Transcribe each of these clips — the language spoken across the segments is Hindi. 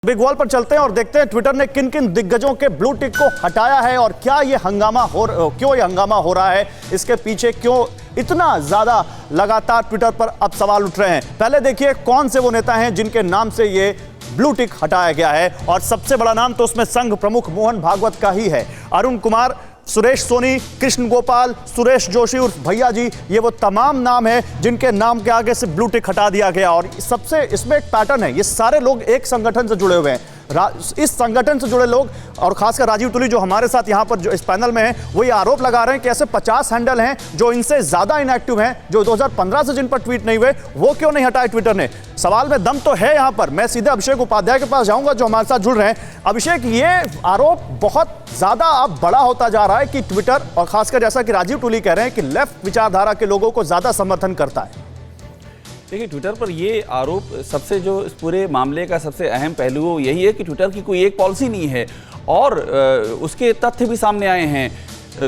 बिग वॉल पर चलते हैं और देखते हैं ट्विटर ने किन किन दिग्गजों के ब्लू टिक को हटाया है और क्या ये क्यों ये हंगामा हो रहा है, इसके पीछे क्यों इतना ज्यादा लगातार ट्विटर पर अब सवाल उठ रहे हैं। पहले देखिए कौन से वो नेता हैं जिनके नाम से ये ब्लू टिक हटाया गया है, और सबसे बड़ा नाम तो उसमें संघ प्रमुख मोहन भागवत का ही है। अरुण कुमार, सुरेश सोनी, कृष्ण गोपाल, सुरेश जोशी उर्फ भैया जी, ये वो तमाम नाम हैं जिनके नाम के आगे से ब्लू टिक हटा दिया गया। और सबसे इसमें एक पैटर्न है, ये सारे लोग एक संगठन से जुड़े हुए हैं। इस संगठन से जुड़े लोग और खासकर राजीव तुली जो हमारे साथ यहाँ पर जो इस पैनल में हैं, वो ये आरोप लगा रहे हैं कि ऐसे 50 हैंडल हैं जो इनसे ज्यादा इनएक्टिव हैं, जो 2015 से जिन पर ट्वीट नहीं हुए, वो क्यों नहीं हटाए ट्विटर ने। सवाल में दम तो है यहाँ पर। मैं सीधे अभिषेक उपाध्याय के पास जाऊंगा जो हमारे साथ जुड़ रहे हैं। अभिषेक, ये आरोप बहुत ज्यादा अब बड़ा होता जा रहा है कि ट्विटर, और खासकर जैसा कि राजीव तुली कह रहे हैं कि लेफ्ट विचारधारा के लोगों को ज्यादा समर्थन करता है। देखिए, ट्विटर पर ये आरोप सबसे जो इस पूरे मामले का सबसे अहम पहलू यही है कि ट्विटर की कोई एक पॉलिसी नहीं है और उसके तथ्य भी सामने आए हैं।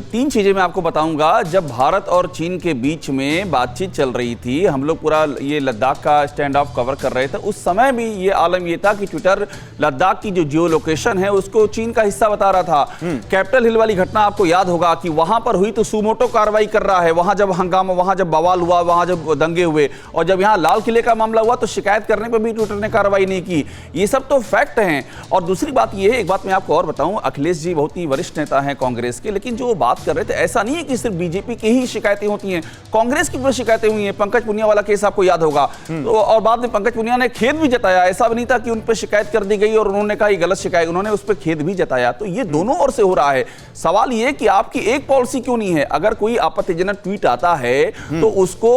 3 चीज़ें मैं आपको बताऊंगा। जब भारत और चीन के बीच में बातचीत चल रही थी, हम लोग पूरा ये लद्दाख का स्टैंड ऑफ कवर कर रहे थे, उस समय भी ये आलम ये था कि ट्विटर लद्दाख की जो जियो लोकेशन है उसको चीन का हिस्सा बता रहा था। कैपिटल हिल वाली घटना आपको याद होगा कि वहां पर हुई तो सुमोटो कार्रवाई कर रहा है, वहां जब हंगामा, वहां जब बवाल हुआ, वहां जब दंगे हुए, और जब यहाँ लाल किले का मामला हुआ तो शिकायत करने पर भी ट्विटर ने कार्रवाई नहीं की। ये सब तो फैक्ट हैं। और दूसरी बात ये है, एक बात मैं आपको और बताऊं, अखिलेश जी बहुत ही वरिष्ठ नेता हैं कांग्रेस के, लेकिन जो बात कर रहे थे ऐसा नहीं है कि सिर्फ बीजेपी की ही शिकायतें होती हैं, कांग्रेस की भी शिकायतें हुई हैं। पंकज पुनिया वाला केस आपको याद होगा, तो और बाद में पंकज पुनिया ने खेद भी जताया। ऐसा भी नहीं था कि उन पर शिकायत कर दी गई और उन्होंने कहा ये गलत शिकायत, उन्होंने उस पर खेद भी जताया। तो ये दोनों ओर से हो रहा है। सवाल ये कि आपकी एक पॉलिसी क्यों नहीं है? अगर कोई आपत्तिजनक ट्वीट आता है तो उसको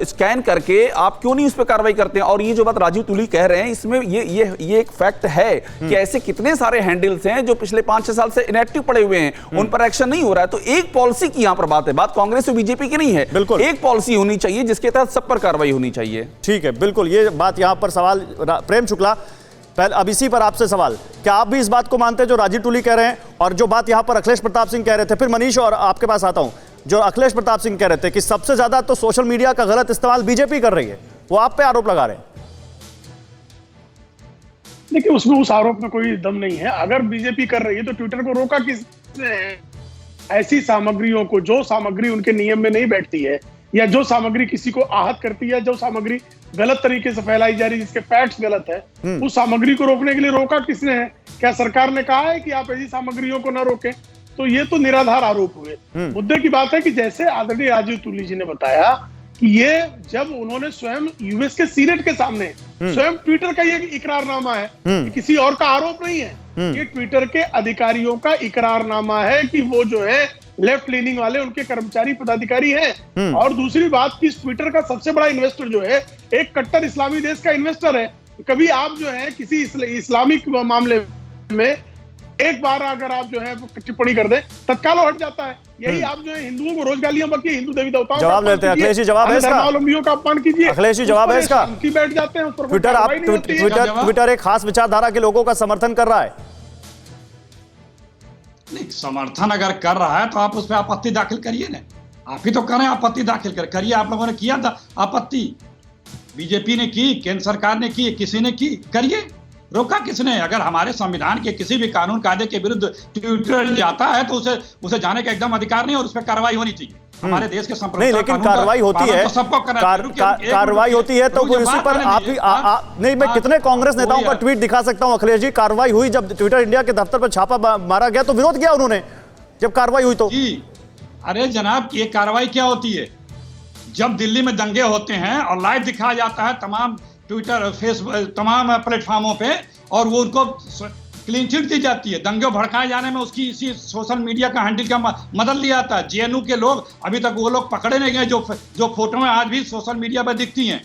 स्कैन करके आप क्यों नहीं उस पर कार्रवाई करते हैं? और ये जो बात राजीव तुली कह रहे हैं, इसमें ये एक फैक्ट है कि ऐसे कितने सारे हैंडल्स हैं जो पिछले 5-6 साल से इनएक्टिव पड़े हुए हैं, उन पर एक्शन नहीं हो रहा है। तो एक पॉलिसी की यहां पर बात है, बात कांग्रेस और बीजेपी की नहीं है। बिल्कुल एक पॉलिसी होनी चाहिए जिसके तहत सब पर कार्रवाई होनी चाहिए। ठीक है, बिल्कुल ये बात यहां पर सवाल। प्रेम शुक्ला, पहले अब इसी पर आपसे सवाल, क्या आप भी इस बात को मानते हैं जो राजीव तुली कह रहे हैं और जो बात यहां पर अखिलेश प्रताप सिंह कह रहे थे? फिर मनीष, और आपके पास आता हूं, जो अखिलेश प्रताप सिंह कह रहे थे कि सबसे ज्यादा तो सोशल मीडिया का गलत इस्तेमाल बीजेपी कर रही है, वो आप पे आरोप लगा रहे हैं। देखिए, उसमें उस आरोप में कोई दम नहीं है। अगर बीजेपी कर रही है तो ट्विटर को रोका किसने है? ऐसी सामग्रियों को, जो सामग्री उनके नियम में नहीं बैठती है, या जो सामग्री किसी को आहत करती है, जो सामग्री गलत तरीके से फैलाई जा रही है, जिसके फैक्ट्स गलत है, उस सामग्री को रोकने के लिए रोका किसने है? क्या सरकार ने कहा है कि आप ऐसी सामग्रियों को न रोकें? तो ये तो निराधार आरोप हुए। मुद्दे की बात है कि जैसे आदरणीय राजीव तुली जी ने बताया कि ये जब उन्होंने स्वयं यूएस के सीनेट के सामने स्वयं ट्विटर का ये इकरारनामा है, किसी और का आरोप नहीं है, ये ट्विटर के अधिकारियों का इकरारनामा है कि वो जो है लेफ्ट लीनिंग वाले उनके कर्मचारी पदाधिकारी हैं। और दूसरी बात कि ट्विटर का सबसे बड़ा इन्वेस्टर जो है एक कट्टर इस्लामी देश का इन्वेस्टर है। कभी आप जो है किसी इस्लामिक मामले में एक बार अगर आप जो है टिप्पणी कर दें, तत्काल हट जाता है। यही आप जो है हिंदुओं को रोज गालियां बकी, हिंदू देवी देवताओं जवाब लेते हैं। अखिलेश जी जवाब है इसका? धर्मावलंबियों का अपमान कीजिए। अखिलेश जी जवाब है इसका? उनकी बैठ जाते हैं, ट्विटर एक खास विचारधारा के लोगों का समर्थन कर रहा है। नहीं, समर्थन अगर कर रहा है तो आप उस पर आपत्ति दाखिल करिए ना। आप ही तो करें, आपत्ति दाखिल करिए। आप लोगों ने किया था आपत्ति, बीजेपी ने की, केंद्र सरकार ने की, किसी ने की, करिए। रोका किसने? अगर हमारे संविधान के किसी भी कानून कायदे के विरुद्ध ट्विटर जाता है तो उसे जाने का एकदम अधिकार नहीं और उस पर कार्रवाई होनी चाहिए। हमारे देश के नहीं, लेकिन कार्रवाई होती है, कार्रवाई होती है तो उसी पर आप नहीं, मैं कितने कांग्रेस नेताओं का ट्वीट दिखा सकता हूं अखिलेश जी। कार्रवाई हुई जब ट्विटर इंडिया के दफ्तर पर छापा मारा गया तो विरोध किया उन्होंने, जब कार्रवाई हुई तो। अरे जनाब, ये कार्रवाई क्या होती है? जब दिल्ली में दंगे होते हैं और लाइव दिखाया जाता है तमाम ट्विटर, फेसबुक, तमाम प्लेटफॉर्मों पे, और वो उनको क्लीन चिट दी जाती है। दंगे भड़काए जाने में उसकी इसी सोशल मीडिया का हैंडल का मदद लिया जाता है। जेएनयू के लोग अभी तक वो लोग पकड़े नहीं गए जो फोटोएं आज भी सोशल मीडिया पर दिखती हैं।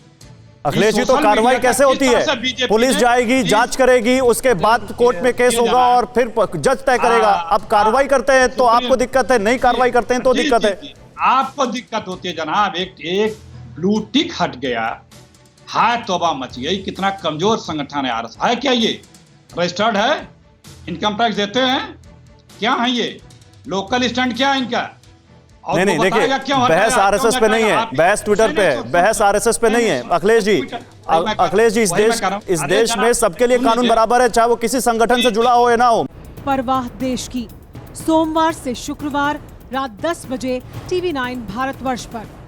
अखिलेश जी, तो कार्रवाई कैसे होती है? पुलिस जाएगी, जांच करेगी, उसके बाद कोर्ट में केस होगा और फिर जज तय करेगा। अब कार्रवाई करते हैं तो आपको दिक्कत है, नहीं कार्रवाई करते हैं तो दिक्कत है। आपको दिक्कत होती है जनाब। एक ब्लू टिक हट गया, हाय तौबा मच गई। कितना कमजोर संगठन है आरएसएस। है क्या ये? रजिस्टर्ड है? इनकम टैक्स देते हैं? क्या है ये? लोकल स्टैंड क्या है इनका? और नहीं वो नहीं बताएगा देखिए, क्यों हटाया, बहस क्यों आरएसएस पे नहीं हटाया। है, आप- बहस ट्विटर पे है, बहस आरएसएस पे नहीं है। अखिलेश जी, अखिलेश जी, इस देश में सबके लिए कानून बराबर है, चाहे वो किसी संगठन से जुड़ा हो या ना हो। परवाह देश की, सोमवार से शुक्रवार रात 10 बजे TV9 भारतवर्ष पर।